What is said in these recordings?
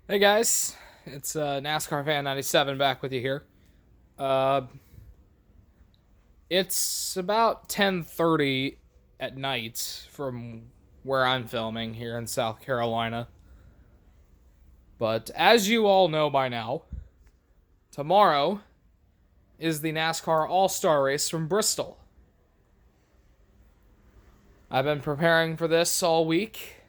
Hey guys, it's NASCAR fan 97 back with you here. Uh, it's about 10:30 at night from where I'm filming here in South Carolina. But as you all know by now, tomorrow is the NASCAR All-Star race from Bristol. I've been preparing for this all week.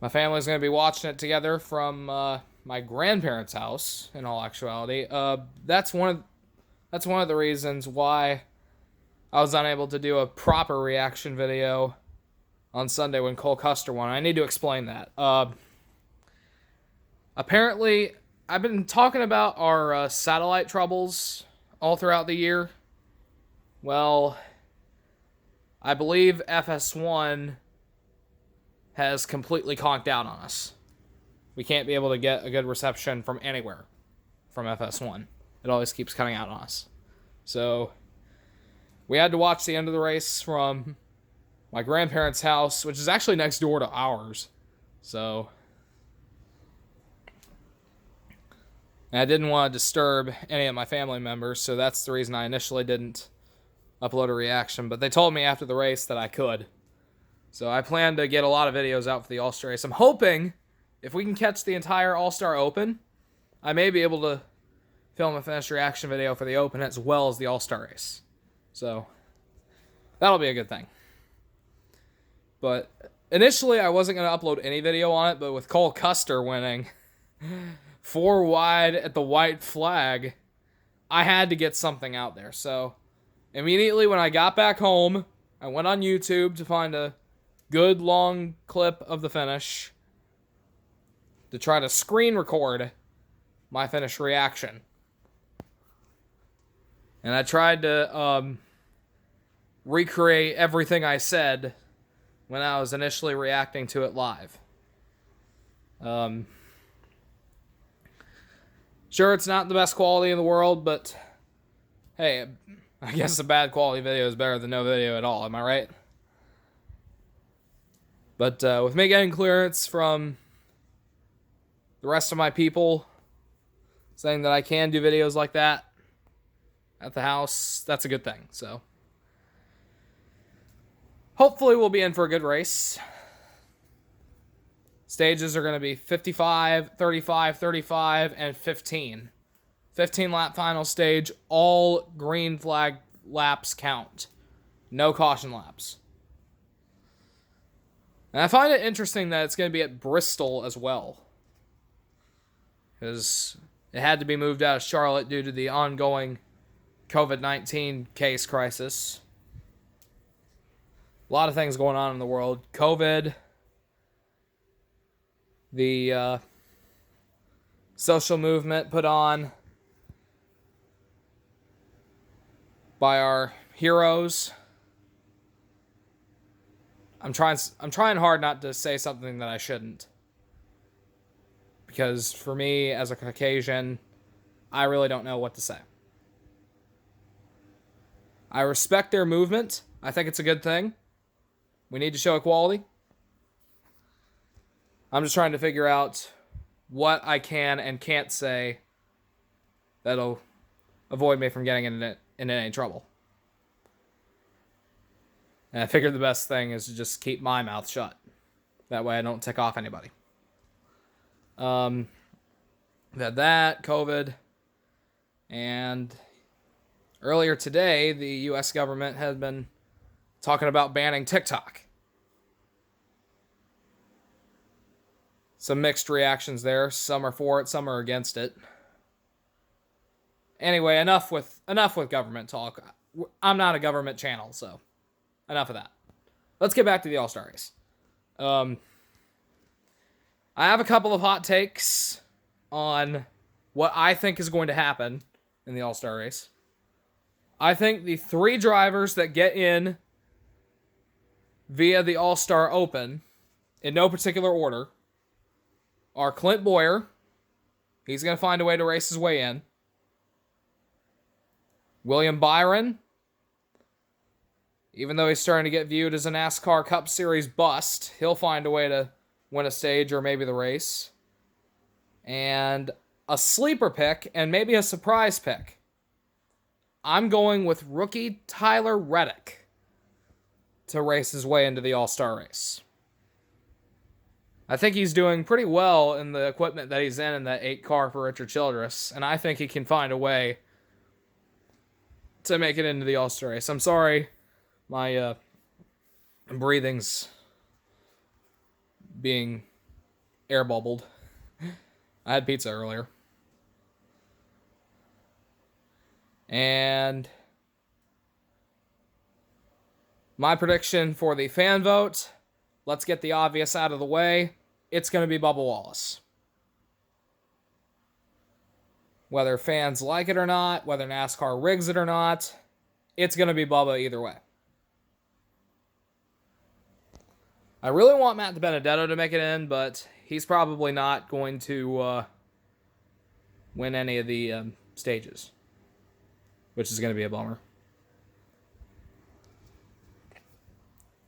My family's going to be watching it together from my grandparents' house. In all actuality, that's one of the reasons why I was unable to do a proper reaction video on Sunday when Cole Custer won. I need to explain that. Apparently, I've been talking about our satellite troubles all throughout the year. Well, I believe FS1 has completely conked out on us. We can't be able to get a good reception from anywhere from FS1. It always keeps cutting out on us. So we had to watch the end of the race from my grandparents' house, which is actually next door to ours. So and I didn't want to disturb any of my family members, so that's the reason I initially didn't upload a reaction. But they told me after the race that I could. So I plan to get a lot of videos out for the All-Star race. I'm hoping if we can catch the entire All-Star Open, I may be able to film a finished reaction video for the Open as well as the All-Star race. So that'll be a good thing. But initially I wasn't going to upload any video on it, but with Cole Custer winning 4 wide at the white flag, I had to get something out there. So immediately when I got back home, I went on YouTube to find a good long clip of the finish to try to screen record my finished reaction. And I tried to recreate everything I said when I was initially reacting to it live. Sure, it's not the best quality in the world, but hey, I guess a bad quality video is better than no video at all, am I right? But with me getting clearance from the rest of my people saying that I can do videos like that at the house, that's a good thing. So hopefully we'll be in for a good race. Stages are going to be 55, 35, 35, and 15. 15 lap final stage, all green flag laps count. No caution laps. And I find it interesting that it's going to be at Bristol as well. Because it had to be moved out of Charlotte due to the ongoing COVID-19 case crisis. A lot of things going on in the world. COVID, the social movement put on by our heroes. I'm trying hard not to say something that I shouldn't. Because for me, as a Caucasian, I really don't know what to say. I respect their movement. I think it's a good thing. We need to show equality. I'm just trying to figure out what I can and can't say that'll avoid me from getting in any trouble. And I figured the best thing is to just keep my mouth shut. That way I don't tick off anybody. We had that, COVID, and earlier today, the U.S. government had been talking about banning TikTok. Some mixed reactions there. Some are for it, some are against it. Anyway, enough with government talk. I'm not a government channel, so enough of that. Let's get back to the All-Star race. I have a couple of hot takes on what I think is going to happen in the All-Star race. I think the 3 drivers that get in via the All-Star Open, in no particular order, are Clint Boyer. He's going to find a way to race his way in. William Byron, even though he's starting to get viewed as a NASCAR Cup Series bust, he'll find a way to win a stage or maybe the race. And a sleeper pick and maybe a surprise pick. I'm going with rookie Tyler Reddick to race his way into the All-Star race. I think he's doing pretty well in the equipment that he's in that 8 car for Richard Childress, and I think he can find a way to make it into the All-Star race. I'm sorry, my breathing's being air bubbled. I had pizza earlier. And my prediction for the fan vote, let's get the obvious out of the way. It's going to be Bubba Wallace. Whether fans like it or not, whether NASCAR rigs it or not, it's going to be Bubba either way. I really want Matt DiBenedetto to make it in, but he's probably not going to win any of the stages, which is going to be a bummer.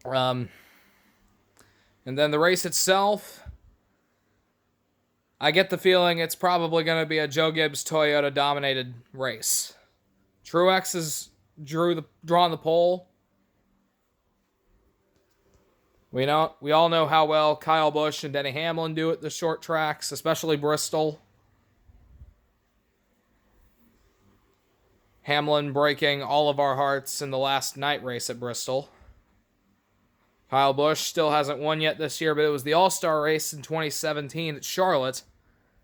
And then the race itself, I get the feeling it's probably going to be a Joe Gibbs Toyota dominated race. Truex is drawing the pole. We all know how well Kyle Busch and Denny Hamlin do at the short tracks, especially Bristol. Hamlin breaking all of our hearts in the last night race at Bristol. Kyle Busch still hasn't won yet this year, but it was the All-Star race in 2017 at Charlotte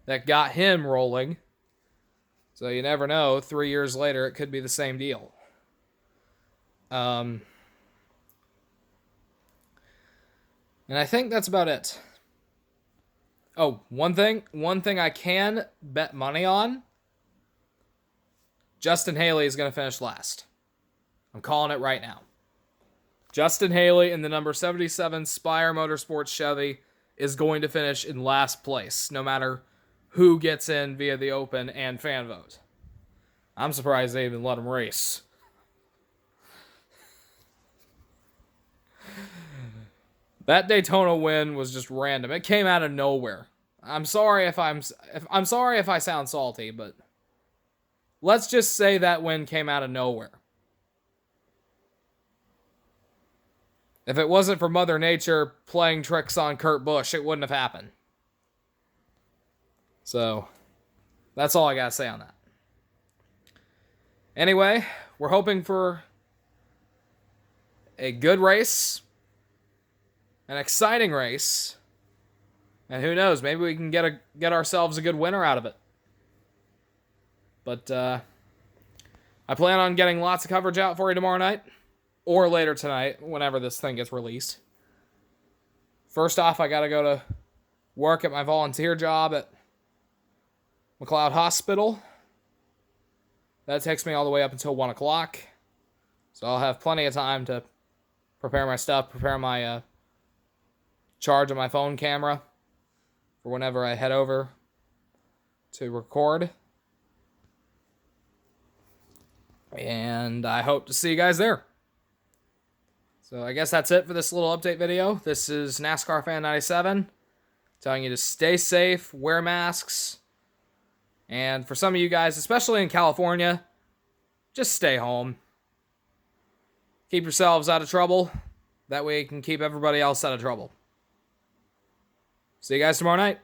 that got him rolling. So you never know. 3 years later, it could be the same deal. And I think that's about it. Oh, one thing I can bet money on. Justin Haley is going to finish last. I'm calling it right now. Justin Haley in the number 77 Spire Motorsports Chevy is going to finish in last place, no matter who gets in via the open and fan vote. I'm surprised they even let him race. That Daytona win was just random. It came out of nowhere. I'm sorry if I sound salty, but let's just say that win came out of nowhere. If it wasn't for Mother Nature playing tricks on Kurt Busch, it wouldn't have happened. So, that's all I gotta say on that. Anyway, we're hoping for a good race, an exciting race, and who knows, maybe we can get ourselves a good winner out of it. But I plan on getting lots of coverage out for you tomorrow night, or later tonight, whenever this thing gets released. First off, I gotta go to work at my volunteer job at McLeod Hospital. That takes me all the way up until 1 o'clock. So I'll have plenty of time to prepare my stuff, prepare my charge of my phone camera for whenever I head over to record. And I hope to see you guys there. So I guess that's it for this little update video. This is NASCAR Fan 97 telling you to stay safe, wear masks, and for some of you guys, especially in California, just stay home. Keep yourselves out of trouble. That way you can keep everybody else out of trouble. See you guys tomorrow night.